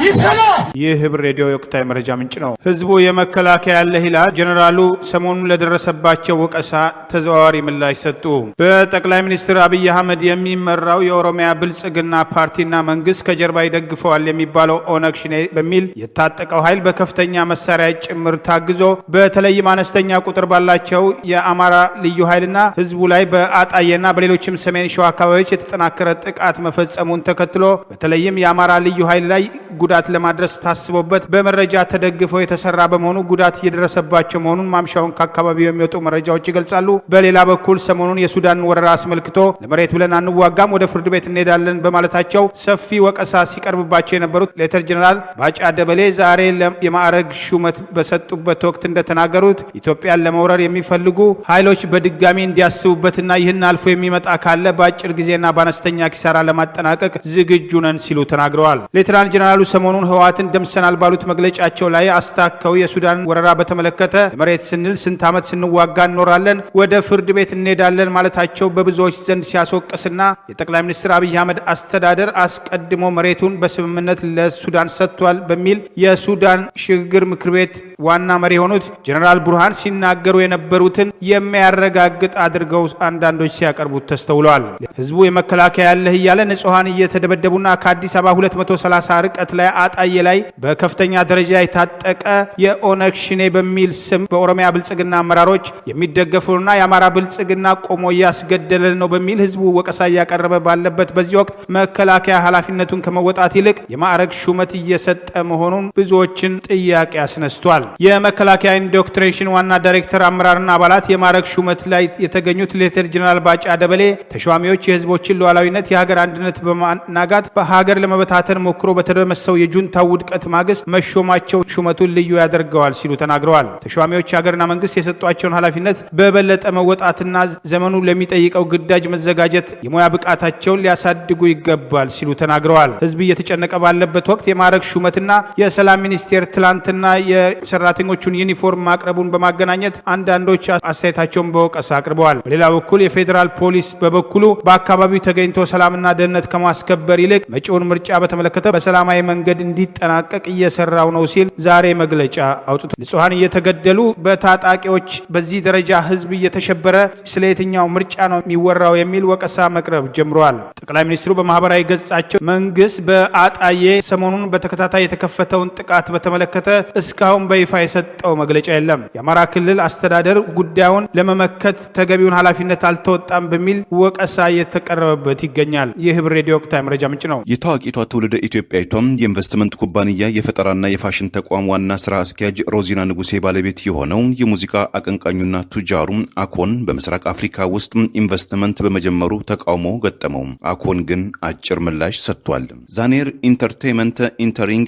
ይሰማ። ይህ ህብር ሬዲዮ የወቅታዊ መረጃ ምንጭ ነው። ህዝቡ የመከላከያ ያለ ይላል። ጀነራሉ ሰሞኑን ለደረሰባቸው ወቀሳ ተዘዋዋሪ ምላሽ ሰጡ። በጠቅላይ ሚኒስትር አብይ አህመድ የሚመራው የኦሮሚያ ብልጽግና ፓርቲና መንግስት ከጀርባ ይደግፈዋል የሚባለው ኦነግ ሸኔ በሚል የታጠቀው ኃይል በከፍተኛ መሳሪያ ጭምር ታግዞ በተለይም አነስተኛ ቁጥር ባላቸው የአማራ ልዩ ኃይልና ህዝቡ ላይ በአጣዬና በሌሎችም ሰሜን ሸዋ አካባቢዎች የተጠናከረ ጥቃት መፈጸሙን ተከትሎ በተለይም የአማራ ልዩ ኃይል ላይ ጉዳት ለማድረስ ታስቦበት በመረጃ ተደግፈው የተሰራ በመሆኑ ጉዳት እየደረሰባቸው መሆኑን ማምሻውን ከአካባቢው የሚወጡ መረጃዎች ይገልጻሉ። በሌላ በኩል ሰሞኑን የሱዳን ወረራ አስመልክቶ ለመሬት ብለን አንዋጋም ወደ ፍርድ ቤት እንሄዳለን በማለታቸው ሰፊ ወቀሳ ሲቀርብባቸው የነበሩት ሌተር ጀነራል ባጫ ደበሌ ዛሬ የማዕረግ ሹመት በሰጡበት ወቅት እንደተናገሩት ኢትዮጵያን ለመውረር የሚፈልጉ ኃይሎች በድጋሚ እንዲያስቡበትና ይህን አልፎ የሚመጣ ካለ በአጭር ጊዜና በአነስተኛ ኪሳራ ለማጠናቀቅ ዝግጁ ነን ሲሉ ተናግረዋል። ሌተናንት ጀነራሉ ሰሞኑን ህወሓትን ደምሰናል ባሉት መግለጫቸው ላይ አስታከው የሱዳን ወረራ በተመለከተ ለመሬት ስንል ስንት ዓመት ስንዋጋ እንኖራለን ወደ ፍርድ ቤት እንሄዳለን ማለታቸው በብዙዎች ዘንድ ሲያስወቅስና የጠቅላይ ሚኒስትር አብይ አህመድ አስተዳደር አስቀድሞ መሬቱን በስምምነት ለሱዳን ሰጥቷል በሚል የሱዳን ሽግግር ምክር ቤት ዋና መሪ የሆኑት ጀነራል ቡርሃን ሲናገሩ የነበሩትን የሚያረጋግጥ አድርገው አንዳንዶች ሲያቀርቡት ተስተውለዋል። ህዝቡ የመከላከያ ያለህ እያለ ንጹሃን እየተደበደቡና ከአዲስ አበባ 230 ርቀት ላይ አጣዬ ላይ በከፍተኛ ደረጃ የታጠቀ የኦነግ ሸኔ በሚል ስም በኦሮሚያ ብልጽግና አመራሮች የሚደገፉና የአማራ ብልጽግና ቆሞ እያስገደለን ነው በሚል ህዝቡ ወቀሳ እያቀረበ ባለበት በዚህ ወቅት መከላከያ ኃላፊነቱን ከመወጣት ይልቅ የማዕረግ ሹመት እየሰጠ መሆኑን ብዙዎችን ጥያቄ አስነስቷል። የመከላከያ ኢንዶክትሪኔሽን ዋና ዳይሬክተር አመራርና አባላት የማዕረግ ሹመት ላይ የተገኙት ሌተር ጀነራል ባጫ ደበሌ ተሿሚዎች የህዝቦችን ሉዓላዊነት የሀገር አንድነት በማናጋት በሀገር ለመበታተን ሞክሮ በተደመሰው የጁንታው ውድቀት ማግስት መሾማቸው ሹመቱን ልዩ ያደርገዋል ሲሉ ተናግረዋል። ተሿሚዎች ሀገርና መንግስት የሰጧቸውን ኃላፊነት በበለጠ መወጣትና ዘመኑ ለሚጠይቀው ግዳጅ መዘጋጀት የሙያ ብቃታቸውን ሊያሳድጉ ይገባል ሲሉ ተናግረዋል። ህዝብ እየተጨነቀ ባለበት ወቅት የማዕረግ ሹመትና የሰላም ሚኒስቴር ትላንትና የሰራተኞቹን ዩኒፎርም ማቅረቡን በማገናኘት አንዳንዶች አስተያየታቸውን በወቀሳ አቅርበዋል። በሌላ በኩል የፌዴራል ፖሊስ በበኩሉ በአካባቢው ተገኝቶ ሰላምና ደህንነት ከማስከበር ይልቅ መጪውን ምርጫ በተመለከተ በሰላማዊ መንገድ እንዲጠናቀቅ እየሰራው ነው ሲል ዛሬ መግለጫ አውጥቷል። ንጹሃን እየተገደሉ በታጣቂዎች በዚህ ደረጃ ህዝብ እየተሸበረ ስለ የትኛው ምርጫ ነው የሚወራው የሚል ወቀሳ መቅረብ ጀምረዋል። ጠቅላይ ሚኒስትሩ በማህበራዊ ገጻቸው መንግስት በአጣዬ ሰሞኑን በተከታታይ የተከፈተውን ጥቃት በተመለከተ እስካሁን በይፋ የሰጠው መግለጫ የለም። የአማራ ክልል አስተዳደር ጉዳዩን ለመመከት ተገቢውን ኃላፊነት አልተወጣም በሚል ወቀሳ እየተቀረበበት ይገኛል። ይህ ህብር ሬዲዮ ወቅታዊ መረጃ ምንጭ ነው። የታዋቂቷ ትውልደ ኢትዮጵያዊቷም የኢንቨስትመንት ኩባንያ ኩባንያ የፈጠራና የፋሽን ተቋም ዋና ስራ አስኪያጅ ሮዚና ንጉሴ ባለቤት የሆነው የሙዚቃ አቀንቃኙና ቱጃሩ አኮን በምስራቅ አፍሪካ ውስጥ ኢንቨስትመንት በመጀመሩ ተቃውሞ ገጠመው። አኮን ግን አጭር ምላሽ ሰጥቷል። ዛኔር ኢንተርቴይንመንት ኢንተሪንግ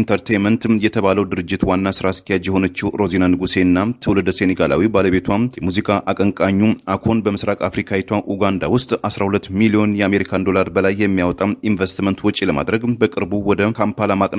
ኢንተርቴይንመንት የተባለው ድርጅት ዋና ስራ አስኪያጅ የሆነችው ሮዚና ንጉሴና ትውልደ ሴኔጋላዊ ባለቤቷ የሙዚቃ አቀንቃኙ አኮን በምስራቅ አፍሪካዊቷ ኡጋንዳ ውስጥ 12 ሚሊዮን የአሜሪካን ዶላር በላይ የሚያወጣ ኢንቨስትመንት ወጪ ለማድረግ በቅርቡ ወደ ካምፓላ ማቅነታቸውን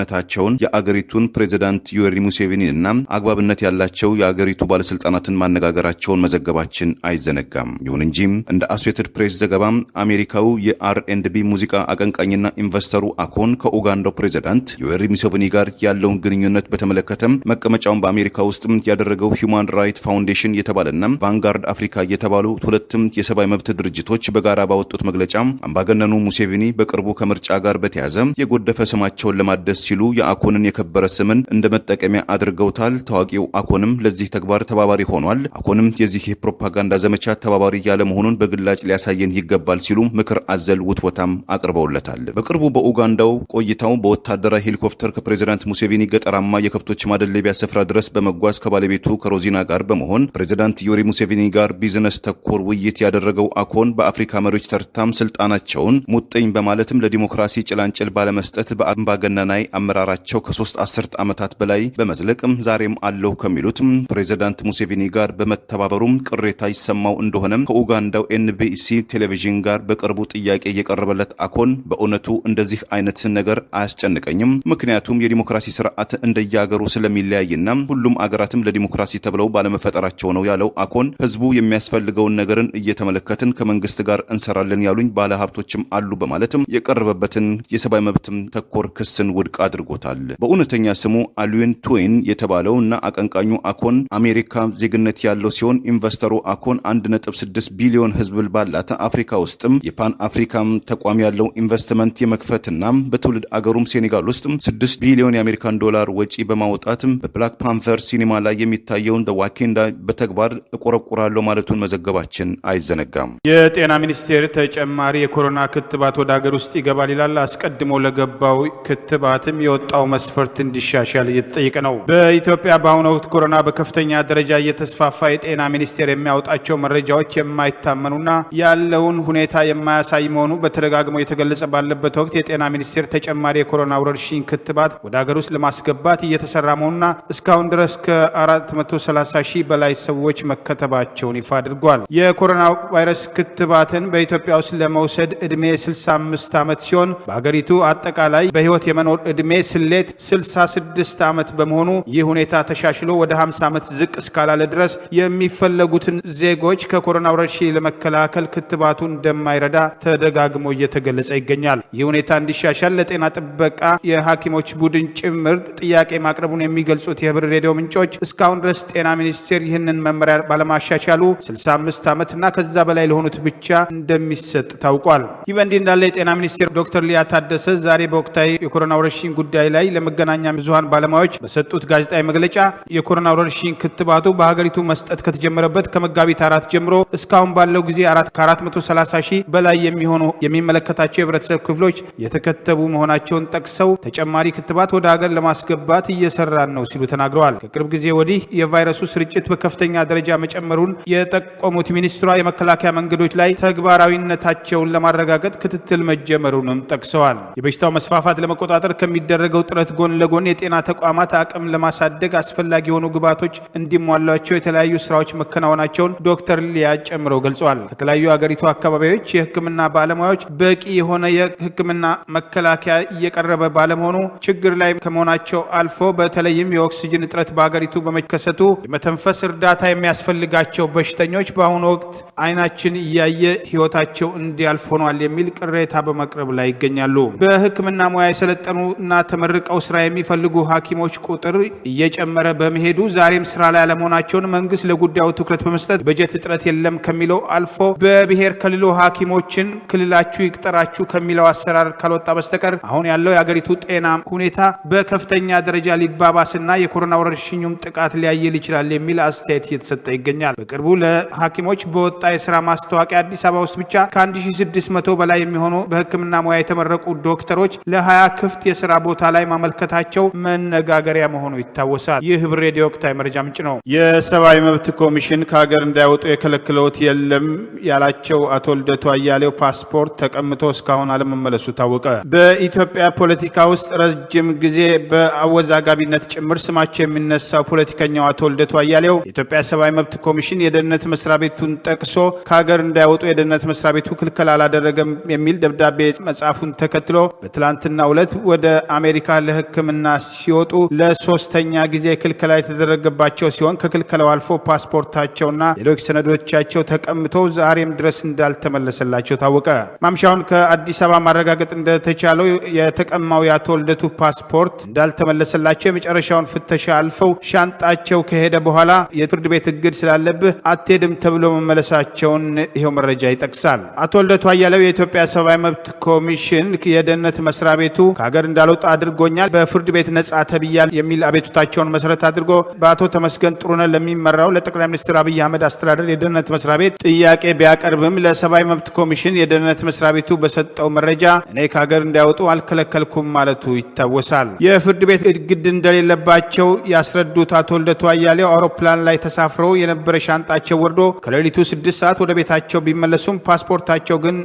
የአገሪቱን ፕሬዝዳንት ዩዌሪ ሙሴቪኒና አግባብነት ያላቸው የአገሪቱ ባለስልጣናትን ማነጋገራቸውን መዘገባችን አይዘነጋም። ይሁን እንጂ እንደ አሶሲኤትድ ፕሬስ ዘገባ አሜሪካው የአር&ቢ ሙዚቃ አቀንቃኝና ኢንቨስተሩ አኮን ከኡጋንዳው ፕሬዝዳንት ዩዌሪ ሙሴቪኒ ጋር ያለውን ግንኙነት በተመለከተ መቀመጫውን በአሜሪካ ውስጥ ያደረገው ሂውማን ራይት ፋውንዴሽን የተባለና ቫንጋርድ አፍሪካ የተባሉ ሁለቱም የሰብአዊ መብት ድርጅቶች በጋራ ባወጡት መግለጫ አምባገነኑ ሙሴቪኒ በቅርቡ ከምርጫ ጋር በተያያዘ የጎደፈ ስማቸውን ለማደስ ሲሉ የአኮንን የከበረ ስምን እንደ መጠቀሚያ አድርገውታል። ታዋቂው አኮንም ለዚህ ተግባር ተባባሪ ሆኗል። አኮንም የዚህ የፕሮፓጋንዳ ዘመቻ ተባባሪ ያለ መሆኑን በግላጭ ሊያሳየን ይገባል ሲሉ ምክር አዘል ውትወታም አቅርበውለታል። በቅርቡ በኡጋንዳው ቆይታው በወታደራዊ ሄሊኮፕተር ከፕሬዝዳንት ሙሴቪኒ ገጠራማ የከብቶች ማደለቢያ ስፍራ ድረስ በመጓዝ ከባለቤቱ ከሮዚና ጋር በመሆን ፕሬዝዳንት ዩዌሪ ሙሴቪኒ ጋር ቢዝነስ ተኮር ውይይት ያደረገው አኮን በአፍሪካ መሪዎች ተርታም ስልጣናቸውን ሙጥኝ በማለትም ለዲሞክራሲ ጭላንጭል ባለመስጠት በአምባገነናዊ አመራራቸው ከ3 አስርት ዓመታት በላይ በመዝለቅም ዛሬም አለው ከሚሉትም ፕሬዝዳንት ሙሴቪኒ ጋር በመተባበሩም ቅሬታ ይሰማው እንደሆነም ከኡጋንዳው ኤንቢሲ ቴሌቪዥን ጋር በቅርቡ ጥያቄ የቀረበለት አኮን በእውነቱ እንደዚህ አይነት ነገር አያስጨንቀኝም፣ ምክንያቱም የዲሞክራሲ ስርዓት እንደየአገሩ ስለሚለያይና ሁሉም አገራትም ለዲሞክራሲ ተብለው ባለመፈጠራቸው ነው ያለው አኮን ህዝቡ የሚያስፈልገውን ነገርን እየተመለከትን ከመንግስት ጋር እንሰራለን ያሉኝ ባለሀብቶችም አሉ በማለትም የቀረበበትን የሰብአዊ መብትም ተኮር ክስን ውድቅ አድርጎታል። በእውነተኛ ስሙ አሉዊን ቱዌን የተባለው እና አቀንቃኙ አኮን አሜሪካ ዜግነት ያለው ሲሆን ኢንቨስተሩ አኮን 1.6 ቢሊዮን ህዝብ ባላት አፍሪካ ውስጥም የፓን አፍሪካ ተቋም ያለው ኢንቨስትመንት የመክፈትና በትውልድ አገሩም ሴኔጋል ውስጥ 6 ቢሊዮን የአሜሪካን ዶላር ወጪ በማውጣትም በብላክ ፓንተር ሲኒማ ላይ የሚታየውን ዋኬንዳ በተግባር እቆረቁራለሁ ማለቱን መዘገባችን አይዘነጋም። የጤና ሚኒስቴር ተጨማሪ የኮሮና ክትባት ወደ ሀገር ውስጥ ይገባል ይላል። አስቀድሞ ለገባው ክትባትም የወጣው መስፈርት እንዲሻሻል እየተጠየቀ ነው። በኢትዮጵያ በአሁኑ ወቅት ኮሮና በከፍተኛ ደረጃ እየተስፋፋ የጤና ሚኒስቴር የሚያወጣቸው መረጃዎች የማይታመኑና ያለውን ሁኔታ የማያሳይ መሆኑ በተደጋግሞ የተገለጸ ባለበት ወቅት የጤና ሚኒስቴር ተጨማሪ የኮሮና ወረርሽኝ ክትባት ወደ ሀገር ውስጥ ለማስገባት እየተሰራ መሆኑና እስካሁን ድረስ ከ430 ሺህ በላይ ሰዎች መከተባቸውን ይፋ አድርጓል። የኮሮና ቫይረስ ክትባትን በኢትዮጵያ ውስጥ ለመውሰድ ዕድሜ 65 ዓመት ሲሆን በሀገሪቱ አጠቃላይ በህይወት የመኖር ዕድሜ ስሌት 66 ዓመት በመሆኑ ይህ ሁኔታ ተሻሽሎ ወደ 50 ዓመት ዝቅ እስካላለ ድረስ የሚፈለጉትን ዜጎች ከኮሮና ወረርሽኝ ለመከላከል ክትባቱ እንደማይረዳ ተደጋግሞ እየተገለጸ ይገኛል። ይህ ሁኔታ እንዲሻሻል ለጤና ጥበቃ የሐኪሞች ቡድን ጭምር ጥያቄ ማቅረቡን የሚገልጹት የህብር ሬዲዮ ምንጮች እስካሁን ድረስ ጤና ሚኒስቴር ይህንን መመሪያ ባለማሻሻሉ 65 ዓመትና ከዛ በላይ ለሆኑት ብቻ እንደሚሰጥ ታውቋል። ይህ በእንዲህ እንዳለ የጤና ሚኒስቴር ዶክተር ሊያ ታደሰ ዛሬ በወቅታዊ የኮሮና ወረርሽኝ ጉዳይ ላይ ለመገናኛ ብዙሃን ባለሙያዎች በሰጡት ጋዜጣዊ መግለጫ የኮሮና ወረርሽኝ ክትባቱ በሀገሪቱ መስጠት ከተጀመረበት ከመጋቢት 4 ጀምሮ እስካሁን ባለው ጊዜ 430 ሺህ በላይ የሚሆኑ የሚመለከታቸው የህብረተሰብ ክፍሎች የተከተቡ መሆናቸውን ጠቅሰው ተጨማሪ ክትባት ወደ ሀገር ለማስገባት እየሰራን ነው ሲሉ ተናግረዋል። ከቅርብ ጊዜ ወዲህ የቫይረሱ ስርጭት በከፍተኛ ደረጃ መጨመሩን የጠቆሙት ሚኒስትሯ የመከላከያ መንገዶች ላይ ተግባራዊነታቸውን ለማረጋገጥ ክትትል መጀመሩንም ጠቅሰዋል። የበሽታው መስፋፋት ለመቆጣጠር ከሚደረገው ጥረት ጎን ለጎን የጤና ተቋማት አቅም ለማሳደግ አስፈላጊ የሆኑ ግብዓቶች እንዲሟላቸው የተለያዩ ስራዎች መከናወናቸውን ዶክተር ሊያ ጨምረው ገልጸዋል። ከተለያዩ የሀገሪቱ አካባቢዎች የህክምና ባለሙያዎች በቂ የሆነ የህክምና መከላከያ እየቀረበ ባለመሆኑ ችግር ላይ ከመሆናቸው አልፎ በተለይም የኦክሲጅን እጥረት በሀገሪቱ በመከሰቱ የመተንፈስ እርዳታ የሚያስፈልጋቸው በሽተኞች በአሁኑ ወቅት አይናችን እያየ ህይወታቸው እንዲያልፍ ሆኗል የሚል ቅሬታ በመቅረብ ላይ ይገኛሉ። በህክምና ሙያ የሰለጠኑ እና ተመርቀው ስራ የሚፈልጉ ሐኪሞች ቁጥር እየጨመረ በመሄዱ ዛሬም ስራ ላይ አለመሆናቸውን መንግስት ለጉዳዩ ትኩረት በመስጠት በጀት እጥረት የለም ከሚለው አልፎ በብሔር ክልሉ ሐኪሞችን ክልላችሁ ይቅጠራችሁ ከሚለው አሰራር ካልወጣ በስተቀር አሁን ያለው የሀገሪቱ ጤና ሁኔታ በከፍተኛ ደረጃ ሊባባስና የኮሮና ወረርሽኙም ጥቃት ሊያየል ይችላል የሚል አስተያየት እየተሰጠ ይገኛል። በቅርቡ ለሐኪሞች በወጣ የስራ ማስታወቂያ አዲስ አበባ ውስጥ ብቻ ከ1600 በላይ የሚሆኑ በህክምና ሙያ የተመረቁ ዶክተሮች ለ20 ክፍት የስራ ቦታ ላይ ማመልከታቸው መነጋገሪያ መሆኑ ይታወሳል። ይህ ህብር ሬዲዮ ወቅታዊ መረጃ ምንጭ ነው። የሰብአዊ መብት ኮሚሽን ከሀገር እንዳይወጡ የከለከለውት የለም ያላቸው አቶ ልደቱ አያሌው ፓስፖርት ተቀምቶ እስካሁን አለመመለሱ ታወቀ። በኢትዮጵያ ፖለቲካ ውስጥ ረጅም ጊዜ በአወዛጋቢነት ጭምር ስማቸው የሚነሳው ፖለቲከኛው አቶ ልደቱ አያሌው የኢትዮጵያ ሰብአዊ መብት ኮሚሽን የደህንነት መስሪያ ቤቱን ጠቅሶ ከሀገር እንዳይወጡ የደህንነት መስሪያ ቤቱ ክልከላ አላደረገም የሚል ደብዳቤ መጻፉን ተከትሎ በትላንትናው ዕለት ወደ አሜሪካ ለሕክምና ሲወጡ ለሶስተኛ ጊዜ ክልከላ የተደረገባቸው ሲሆን ከክልከላው አልፎ ፓስፖርታቸውና ሌሎች ሰነዶቻቸው ተቀምተው ዛሬም ድረስ እንዳልተመለሰላቸው ታወቀ። ማምሻውን ከአዲስ አበባ ማረጋገጥ እንደተቻለው የተቀማው የአቶ ልደቱ ፓስፖርት እንዳልተመለሰላቸው የመጨረሻውን ፍተሻ አልፈው ሻንጣቸው ከሄደ በኋላ የፍርድ ቤት እግድ ስላለብህ አትሄድም ተብሎ መመለሳቸውን ይሄው መረጃ ይጠቅሳል። አቶ ልደቱ አያሌው የኢትዮጵያ ሰብአዊ መብት ኮሚሽን የደህንነት መስሪያ ቤቱ ከሀገር እንዳልወጣ አድርጎኛል፣ በፍርድ ቤት ነጻ ተብያል የሚል አቤቱታቸውን መሰረት አድርጎ በአቶ ተመስገን ጥሩነህ ለሚመራው ለጠቅላይ ሚኒስትር አብይ አህመድ አስተዳደር የደህንነት መስሪያ ቤት ጥያቄ ቢያቀርብም ለሰብአዊ መብት ኮሚሽን የደህንነት መስሪያ ቤቱ በሰጠው መረጃ እኔ ከሀገር እንዳይወጡ አልከለከልኩም ማለቱ ይታወሳል። የፍርድ ቤት እግድ እንደሌለባቸው ያስረዱት አቶ ልደቱ አያሌው አውሮፕላን ላይ ተሳፍረው የነበረ ሻንጣቸው ወርዶ ከሌሊቱ 6 ሰዓት ወደ ቤታቸው ቢመለሱም ፓስፖርታቸው ግን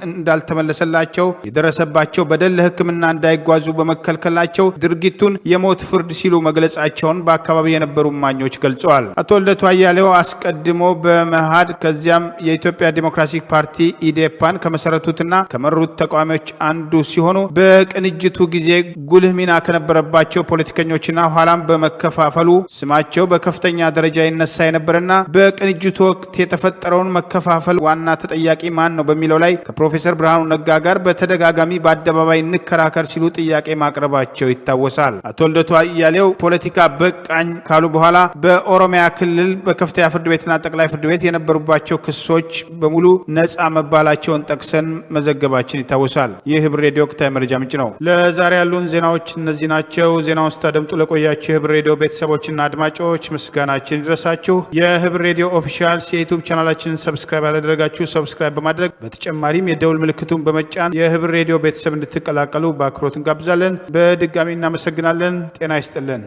እንዳልተመለሰላቸው የደረሰባቸው በደል ለሕክምና እንዳይጓዙ በመከልከላቸው ድርጊቱን የሞት ፍርድ ሲሉ መግለጻቸውን በአካባቢ የነበሩ እማኞች ገልጸዋል። አቶ ልደቱ አያሌው አስቀድሞ በመሃድ ከዚያም የኢትዮጵያ ዲሞክራሲክ ፓርቲ ኢዴፓን ከመሰረቱትና ከመሩት ተቃዋሚዎች አንዱ ሲሆኑ በቅንጅቱ ጊዜ ጉልህ ሚና ከነበረባቸው ፖለቲከኞችና ኋላም በመከፋፈሉ ስማቸው በከፍተኛ ደረጃ ይነሳ የነበረና በቅንጅቱ ወቅት የተፈጠረውን መከፋፈል ዋና ተጠያቂ ማን ነው በሚለው ላይ ከፕሮፌሰር ብርሃኑ ነጋ ጋር በተደጋጋሚ በአደባባይ እንከራከር ሲሉ ጥያቄ ማቅረባቸው ይታወሳል። አቶ ልደቱ አያሌው ፖለቲካ በቃኝ ካሉ በኋላ በኦሮሚያ ክልል በከፍተኛ ፍርድ ቤትና ጠቅላይ ፍርድ ቤት የነበሩባቸው ክሶች በሙሉ ነፃ መባላቸውን ጠቅሰን መዘገባችን ይታወሳል። ይህ ህብር ሬዲዮ ወቅታዊ መረጃ ምንጭ ነው። ለዛሬ ያሉን ዜናዎች እነዚህ ናቸው። ዜናውን ስታደምጡ ለቆያችሁ የህብር ሬዲዮ ቤተሰቦችና አድማጮች ምስጋናችን ይድረሳችሁ። የህብር ሬዲዮ ኦፊሻል የዩቲዩብ ቻናላችንን ሰብስክራይብ ያላደረጋችሁ ሰብስክራይብ በማድረግ በተጨማሪም የደውል ምልክቱን በመጫን የህብር ሬዲዮ ቤተሰብ እንድትቀላቀሉ በአክብሮት እንጋብዛለን። በድጋሚ እናመሰግናለን። ጤና ይስጥልን።